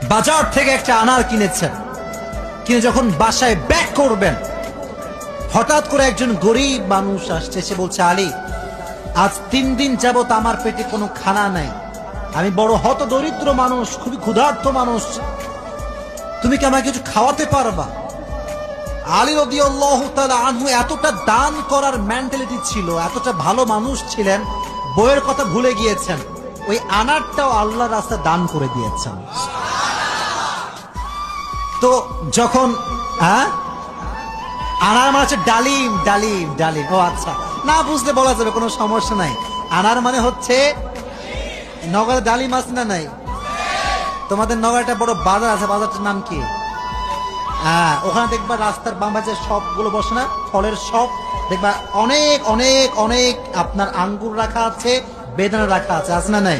বাজার থেকে একটা আনার কিনেছেন, কিনে যখন বাসায় ব্যাক করবেন, হঠাৎ করে একজন গরিব মানুষ আসছে, সে বলছে, আলী, আজ 3 দিন যাবত আমার পেটে কোনো খানা নাই, আমি বড় হত দরিদ্র মানুষ, খুবই ক্ষুধার্ত মানুষ, তুমি কি আমাকে কিছু খাওয়াতে পারবা? আলী রাদিয়াল্লাহু তাআলা আনহু এতটা দান করার মেন্টালিটি ছিল, এতটা ভালো মানুষ ছিলেন, বইয়ের কথা ভুলে গিয়েছেন, ওই আনারটাও আল্লাহর রাস্তায় দান করে দিয়েছেন। তো যখন আনার মানে হচ্ছে ডালিম, ডালিম, ডালিম। ও আচ্ছা, না বুঝলে বলা যাবে, কোনো সমস্যা নাই। আনার মানে হচ্ছে, নগরে ডালিম আছে না নাই? তোমাদের নগরে একটা বড় বাজার আছে, বাজারটার নাম কি? ওখানে দেখবা রাস্তার বাম পাশে সবগুলো বসে না, ফলের সব দেখবা, অনেক অনেক অনেক আপনার আঙ্গুর রাখা আছে, বেদানা রাখা আছে, আছে না নাই?